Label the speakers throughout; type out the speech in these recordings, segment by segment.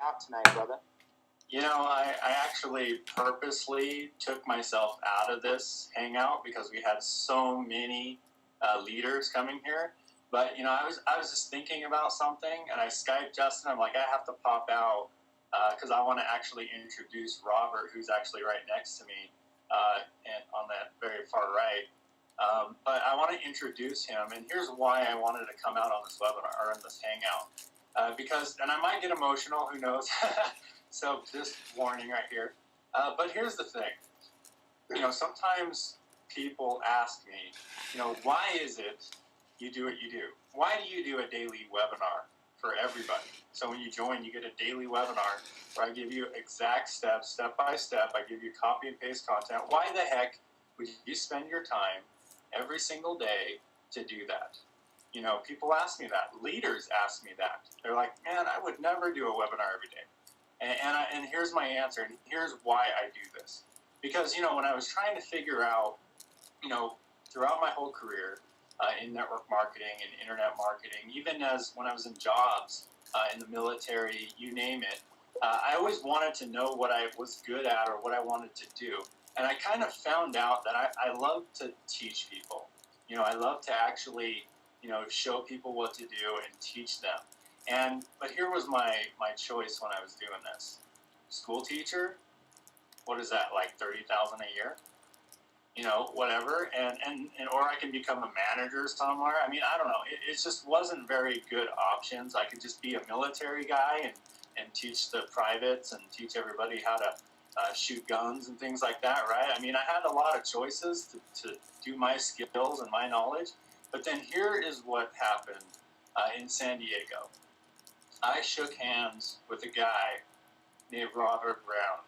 Speaker 1: out tonight, brother?
Speaker 2: I actually purposely took myself out of this hangout because we had so many leaders coming here. But I was just thinking about something, and I Skyped Justin. I'm like, I have to pop out because I want to actually introduce Robert, who's actually right next to me, and on that very far right. But I want to introduce him, and here's why I wanted to come out on this webinar or in this hangout. Because, and I might get emotional, who knows? So just warning right here. But here's the thing. Sometimes people ask me, why is it you do what you do? Why do you do a daily webinar for everybody? So when you join, you get a daily webinar where I give you exact steps, step by step. I give you copy and paste content. Why the heck would you spend your time every single day to do that? People ask me that. Leaders ask me that. They're like, man, I would never do a webinar every day. And here's my answer, and here's why I do this. Because, when I was trying to figure out, throughout my whole career in network marketing and internet marketing, even as when I was in jobs in the military, you name it, I always wanted to know what I was good at or what I wanted to do. And I kind of found out that I love to teach people. I love to actually, show people what to do and teach them. But here was my choice when I was doing this. School teacher, what is that, like $30,000 a year? Whatever, and or I can become a manager somewhere. I mean, I don't know. It just wasn't very good options. I could just be a military guy and teach the privates and teach everybody how to shoot guns and things like that, right? I mean, I had a lot of choices to do my skills and my knowledge. But then here is what happened in San Diego. I shook hands with a guy named Robert Brown.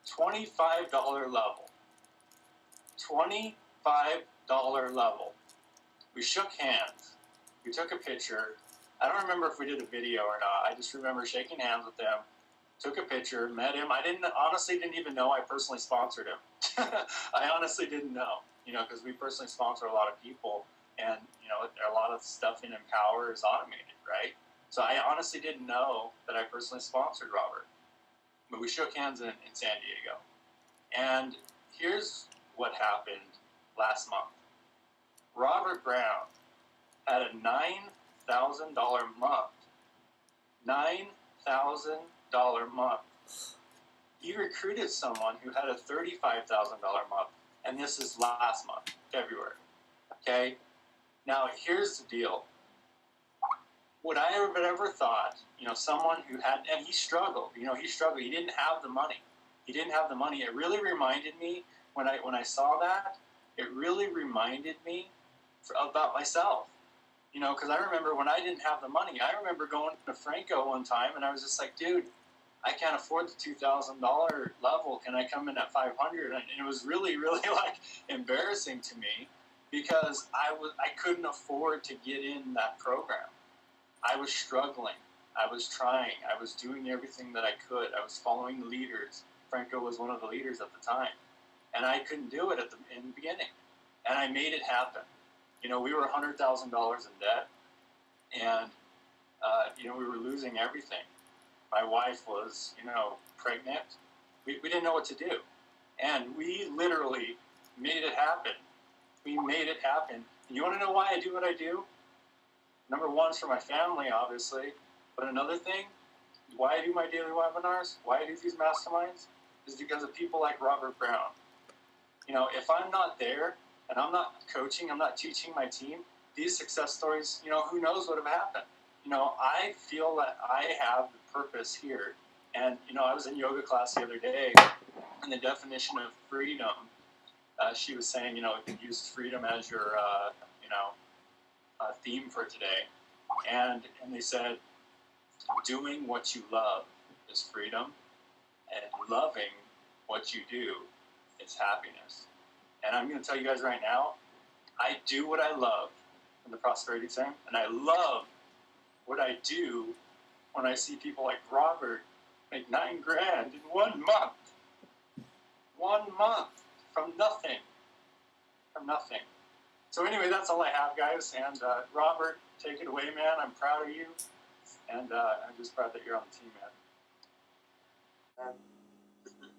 Speaker 2: $25 level. $25 level. We shook hands. We took a picture. I don't remember if we did a video or not. I just remember shaking hands with him. Took a picture, met him. I honestly didn't even know I personally sponsored him. I honestly didn't know, because we personally sponsor a lot of people, and a lot of stuff in Empower is automated, right? So I honestly didn't know that I personally sponsored Robert. But we shook hands in San Diego. And here's what happened last month. Robert Brown had a $9,000 month. $9,000 month. He recruited someone who had a $35,000 month. And this is last month, February. Okay? Now, here's the deal. Would I have ever thought, someone who had, and he struggled, he struggled. He didn't have the money. It really reminded me, when I saw that, it really reminded me about myself. Because I remember when I didn't have the money, I remember going to Franco one time, and I was just like, dude, I can't afford the $2,000 level. Can I come in at $500? And it was really, really like embarrassing to me because I couldn't afford to get in that program. I was struggling. I was trying. I was doing everything that I could. I was following the leaders. Franco was one of the leaders at the time. And I couldn't do it in the beginning. And I made it happen. We were $100,000 in debt. And, we were losing everything. My wife was, pregnant. We didn't know what to do. And we literally made it happen. We made it happen. And you want to know why I do what I do? Number one is for my family, obviously. But another thing, why I do my daily webinars, why I do these masterminds, is because of people like Robert Brown. If I'm not there, and I'm not coaching, I'm not teaching my team, these success stories, who knows what have happened. I feel that I have the purpose here. And, I was in yoga class the other day, and the definition of freedom, she was saying, use freedom as your, theme for today. And they said, doing what you love is freedom, and loving what you do is happiness. And I'm going to tell you guys right now, I do what I love in the prosperity exam, and I love what I do when I see people like Robert make $9,000 in 1 month. 1 month from nothing. So anyway, that's all I have, guys. And Robert, take it away, man. I'm proud of you, and I'm just proud that you're on the team, man.
Speaker 1: And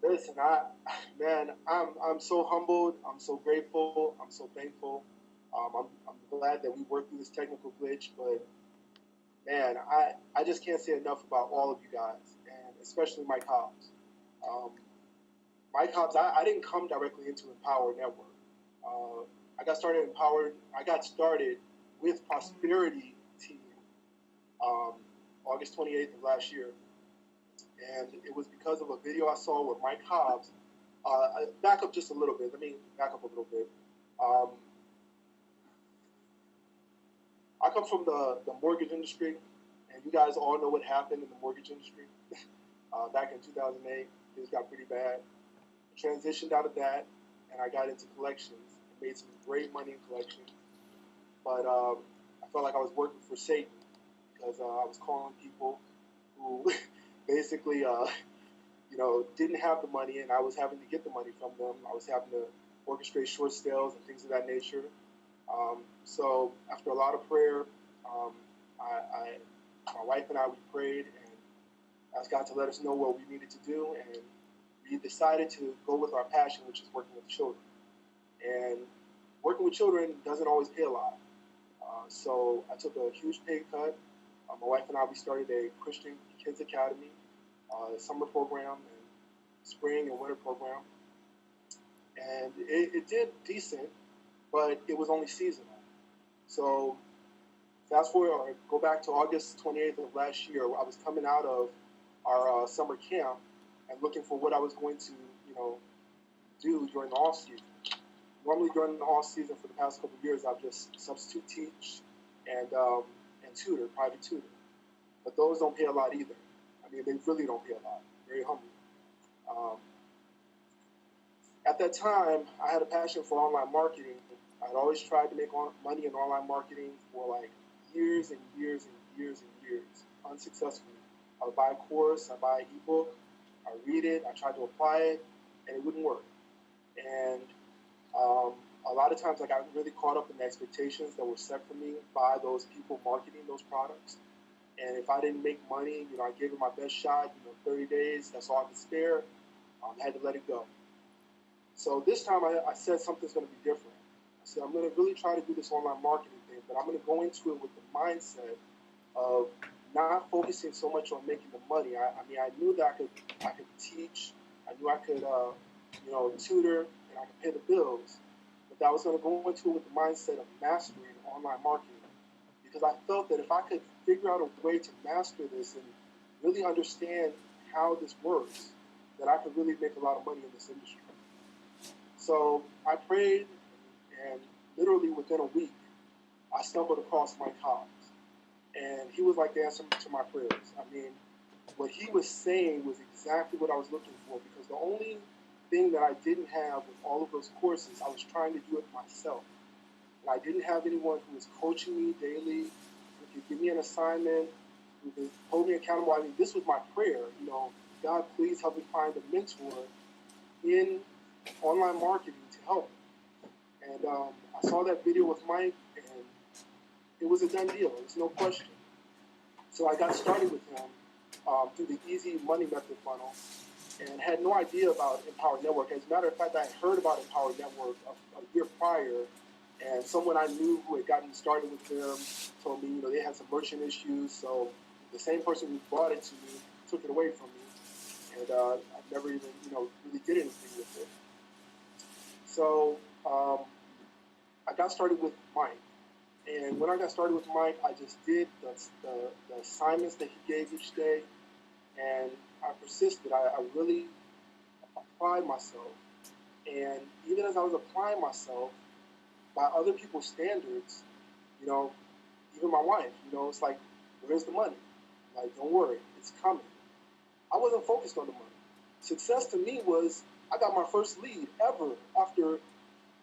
Speaker 1: listen, I'm so humbled. I'm so grateful. I'm so thankful. I'm glad that we worked through this technical glitch, but man, I just can't say enough about all of you guys, and especially Mike Hobbs. Um, Mike Hobbs, I didn't come directly into Empower Network. Uh, I got started with Prosperity Team um, August 28th of last year, and it was because of a video I saw with Mike Hobbs. Back up just a little bit. Let me back up a little bit. Um, I come from the mortgage industry, and you guys all know what happened in the mortgage industry back in 2008. Things got pretty bad. I transitioned out of that, and I got into collections and made some great money in collections. But I felt like I was working for Satan because I was calling people who basically, didn't have the money, and I was having to get the money from them. I was having to orchestrate short sales and things of that nature. So after a lot of prayer, my wife and I, we prayed and asked God to let us know what we needed to do, and we decided to go with our passion, which is working with children. And working with children doesn't always pay a lot. So I took a huge pay cut. My wife and I, we started a Christian Kids Academy, summer program, and spring and winter program. And it did decent, but it was only seasonal. So fast forward, or go back to August 28th of last year, I was coming out of our summer camp and looking for what I was going to, do during the off season. Normally during the off season for the past couple of years, I've just substitute teach and tutor, private tutor. But those don't pay a lot either. I mean, they really don't pay a lot. Very humble. At that time, I had a passion for online marketing. I'd always tried to make money in online marketing for like years and years and years and years, unsuccessfully. I would buy a course, I buy an ebook, I read it, I tried to apply it, and it wouldn't work. And a lot of times I got really caught up in the expectations that were set for me by those people marketing those products. And if I didn't make money, I gave it my best shot, 30 days, that's all I could spare. I had to let it go. So this time I said something's going to be different. I said I'm going to really try to do this online marketing thing, but I'm going to go into it with the mindset of not focusing so much on making the money. I knew that I could teach, I knew I could tutor, and I could pay the bills. But I was going to go into it with the mindset of mastering online marketing, because I felt that if I could figure out a way to master this and really understand how this works, that I could really make a lot of money in this industry. So I prayed, and literally within a week, I stumbled across Mike Hobbs. And he was like the answer to my prayers. I mean, what he was saying was exactly what I was looking for, because the only thing that I didn't have with all of those courses, I was trying to do it myself. And I didn't have anyone who was coaching me daily, who could give me an assignment, who could hold me accountable. I mean, this was my prayer, God, please help me find a mentor in online marketing to help me. And I saw that video with Mike, and it was a done deal. There's no question. So I got started with him through the Easy Money Method funnel, and had no idea about Empower Network. As a matter of fact, I had heard about Empower Network a year prior, and someone I knew who had gotten started with them told me, they had some merchant issues, so the same person who brought it to me took it away from me, and I never even, really did anything with it. So I got started with Mike. And when I got started with Mike, I just did the assignments that he gave each day, and I persisted. I really applied myself. And even as I was applying myself, by other people's standards, even my wife, it's like, where's the money? Like, don't worry, it's coming. I wasn't focused on the money. Success to me was, I got my first lead ever after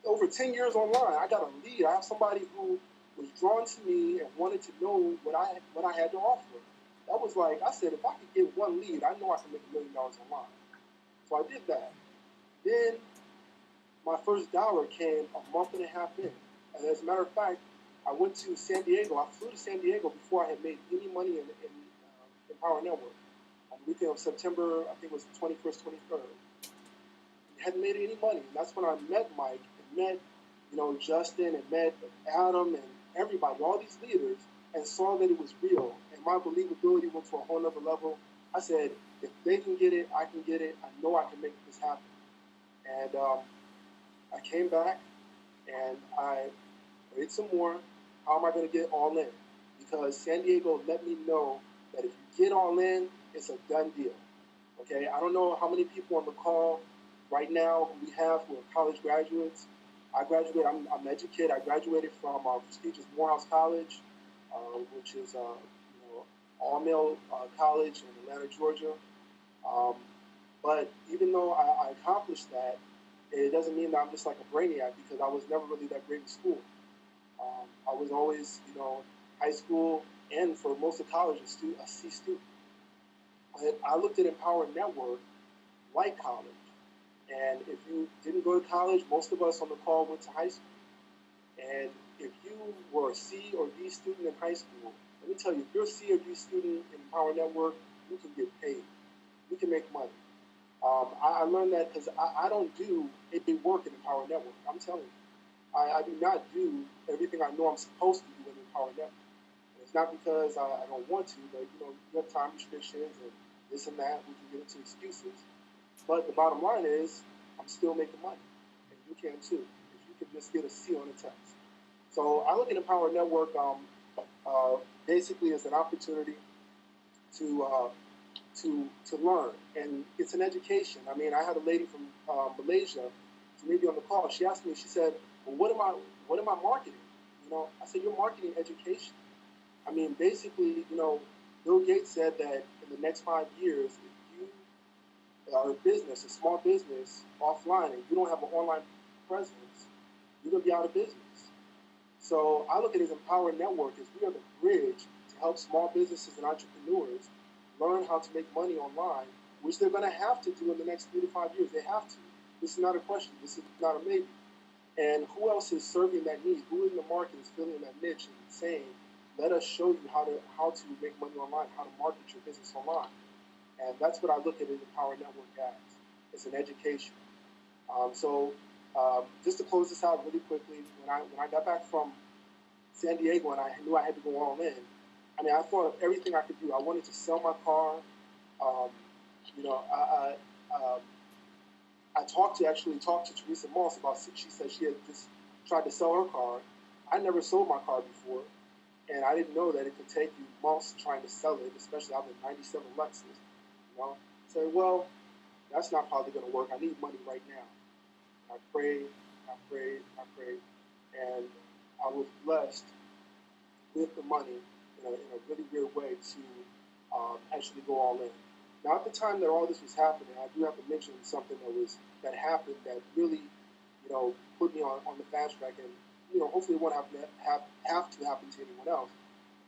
Speaker 1: over 10 years online. I got a lead. I have somebody who was drawn to me and wanted to know what I had to offer. That was like, I said, if I could get one lead, I know I can make $1 million online. So I did that. Then my first dollar came a month and a half in. And as a matter of fact, I went to San Diego. I flew to San Diego before I had made any money in Empower Network. I weekend of September, I think it was 21st, 23rd. Hadn't made any money. And that's when I met Mike and met, Justin and met Adam and everybody, all these leaders, and saw that it was real. And my believability went to a whole nother level. I said, if they can get it, I can get it. I know I can make this happen. And I came back and I prayed some more. How am I going to get all in? Because San Diego let me know that if you get all in, it's a done deal. Okay, I don't know how many people on the call right now who we have who are college graduates. I'm educated. I graduated from prestigious Morehouse College, which is all-male college in Atlanta, Georgia. But even though I accomplished that, it doesn't mean that I'm just like a brainiac, because I was never really that great in school. I was always, high school and for most of college, a C student. But I looked at Empower Network like college. And if you didn't go to college, most of us on the call went to high school. And if you were a C or D student in high school, let me tell you, if you're a C or D student in Empower Network, you can get paid. You can make money. I learned that because I don't do any work in Empower Network. I'm telling you. I do not do everything I know I'm supposed to do in Empower Network. And it's not because I don't want to, but you have time restrictions and this and that. We can get into excuses. But the bottom line is, I'm still making money, and you can too, if you can just get a C on the test. So I look at Empower Network basically as an opportunity to learn, and it's an education. I mean, I had a lady from Malaysia, maybe on the call. She asked me, she said, "Well, what am I marketing?" I said, "You're marketing education." I mean, basically, Bill Gates said that in the next 5 years, or a business, a small business, offline, and you don't have an online presence, you're going to be out of business. So I look at it as Empower Network as we are the bridge to help small businesses and entrepreneurs learn how to make money online, which they're going to have to do in the next 3 to 5 years. They have to. This is not a question. This is not a maybe. And who else is serving that need? Who in the market is filling that niche and saying, let us show you how to make money online, how to market your business online? And that's what I look at Empower Network as. It's an education. Just to close this out really quickly, when I got back from San Diego and I knew I had to go all in, I mean, I thought of everything I could do. I wanted to sell my car. I talked to Teresa Moss about, she said she had just tried to sell her car. I never sold my car before, and I didn't know that it could take you months trying to sell it, especially I have a 97 Lexus. Say, well, that's not probably going to work. I need money right now. And I prayed, and I was blessed with the money in a really weird way to actually go all in. Now, at the time that all this was happening, I do have to mention something that happened that really, put me on the fast track, and hopefully it won't have to happen to anyone else.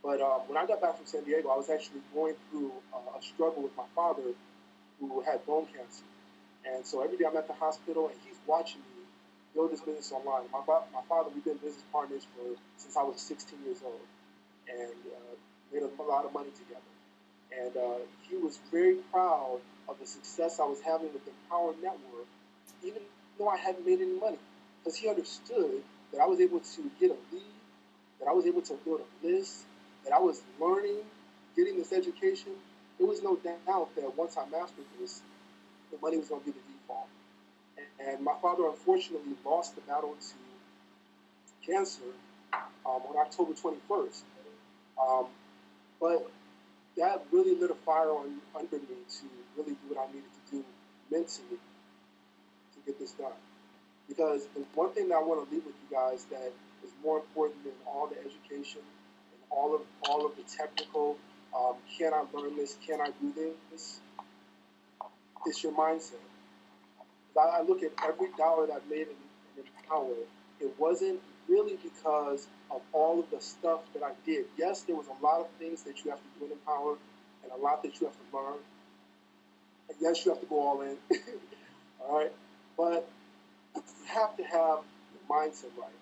Speaker 1: But when I got back from San Diego, I was actually going through a struggle with my father, who had bone cancer. And so every day I'm at the hospital, and he's watching me build this business online. My father, we've been business partners since I was 16 years old, and made a lot of money together. And he was very proud of the success I was having with the Empower Network, even though I hadn't made any money, because he understood that I was able to get a lead, that I was able to build a list, that I was learning, getting this education. There was no doubt that once I mastered this, the money was going to be the default. And my father, unfortunately, lost the battle to cancer on October 21st. But that really lit a fire under me to really do what I needed to do mentally to get this done. Because the one thing that I want to leave with you guys that is more important than all the education and all of the technical, can I learn this, can I do this, it's your mindset. I look at every dollar that I made in Empower, it wasn't really because of all of the stuff that I did. Yes, there was a lot of things that you have to do in Empower and a lot that you have to learn. And yes, you have to go all in. All right? But you have to have the mindset right.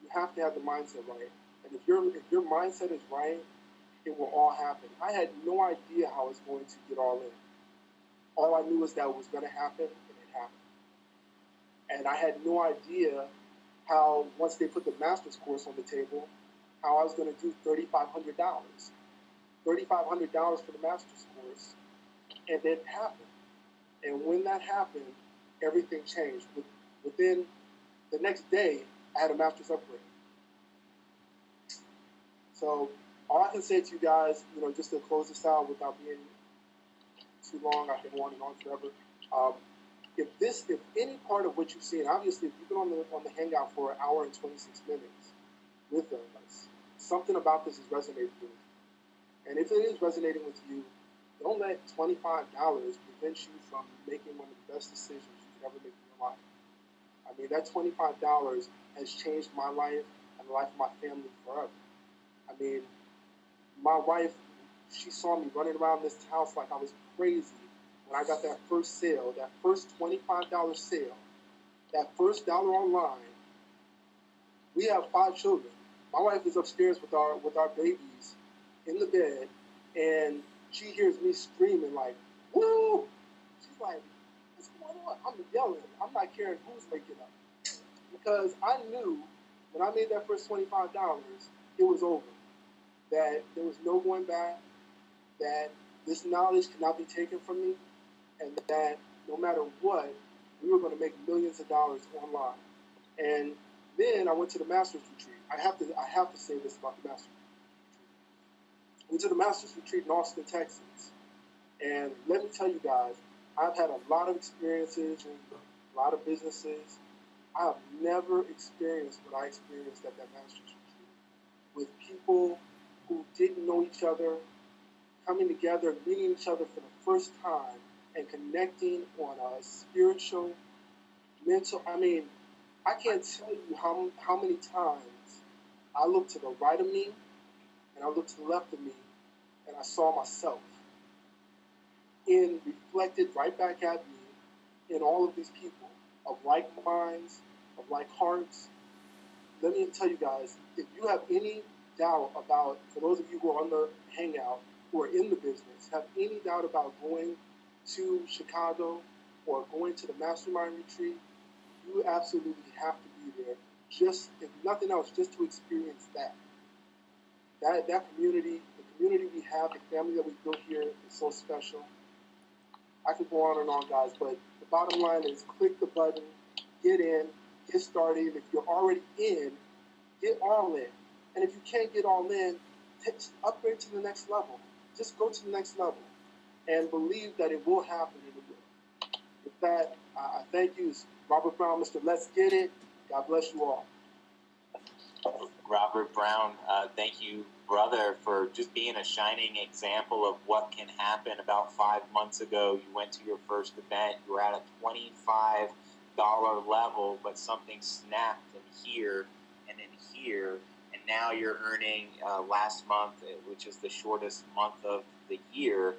Speaker 1: You have to have the mindset right. And if your mindset is right, it will all happen. I had no idea how I was going to get all in. All I knew was that it was going to happen, and it happened. And I had no idea how, once they put the master's course on the table, how I was going to do $3,500. $3,500 for the master's course, and it happened. And when that happened, everything changed. Within the next day, I had a master's upgrade. So all I can say to you guys, just to close this out without being too long, I've been on and on forever. If any part of what you've seen, obviously, if you've been on the Hangout for an hour and 26 minutes with us, something about this is resonating with you. And if it is resonating with you, don't let $25 prevent you from making one of the best decisions you could ever make in your life. I mean, that $25 has changed my life and the life of my family forever. I mean, my wife, she saw me running around this house like I was crazy when I got that first sale, that first $25 sale, that first dollar online. We have 5 children. My wife is upstairs with our babies in the bed, and she hears me screaming like, "Woo!" She's like, "What's going on?" I'm yelling. I'm not caring who's waking up, because I knew when I made that first $25, it was over. That there was no going back. That this knowledge could not be taken from me, and that no matter what, we were going to make millions of dollars online. And then I went to the master's retreat. I have to say this about the master's retreat. Went to the master's retreat in Austin, Texas, and let me tell you guys, I've had a lot of experiences and a lot of businesses. I have never experienced what I experienced at that master's retreat, with people who didn't know each other, coming together, meeting each other for the first time, and connecting on a spiritual, mental. I mean, I can't tell you how many times I looked to the right of me and I looked to the left of me, and I saw myself reflected right back at me in all of these people of like minds, of like hearts. Let me tell you guys, if you have any doubt about, for those of you who are on the Hangout, who are in the business, have any doubt about going to Chicago or going to the Mastermind Retreat, you absolutely have to be there. Just, if nothing else, just to experience that. That community, the community we have, the family that we built here is so special. I could go on and on, guys, but the bottom line is click the button, get in, get started. If you're already in, get all in. And if you can't get all in, upgrade to the next level. Just go to the next level and believe that it will happen and it will. With that, I thank you. It's Robert Brown, Mr. Let's Get It. God bless you all.
Speaker 3: Robert Brown, thank you, brother, for just being a shining example of what can happen. About 5 months ago, you went to your first event. You were at a $25 level, but something snapped in here and in here. And now you're earning, last month, which is the shortest month of the year,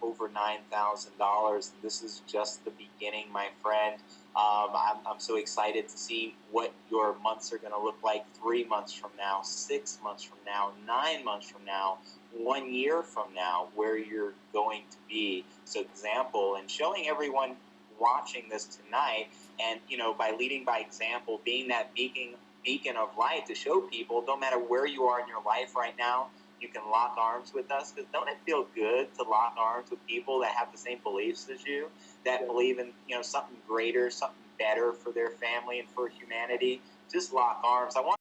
Speaker 3: over $9,000. This is just the beginning, my friend. I'm so excited to see what your months are going to look like 3 months from now, 6 months from now, 9 months from now, 1 year from now, where you're going to be. So example, and showing everyone watching this tonight, and, by leading by example, being that beacon of light to show people, no matter where you are in your life right now, you can lock arms with us. Because don't it feel good to lock arms with people that have the same beliefs as you, that believe in something greater, something better for their family and for humanity? Just lock arms. I want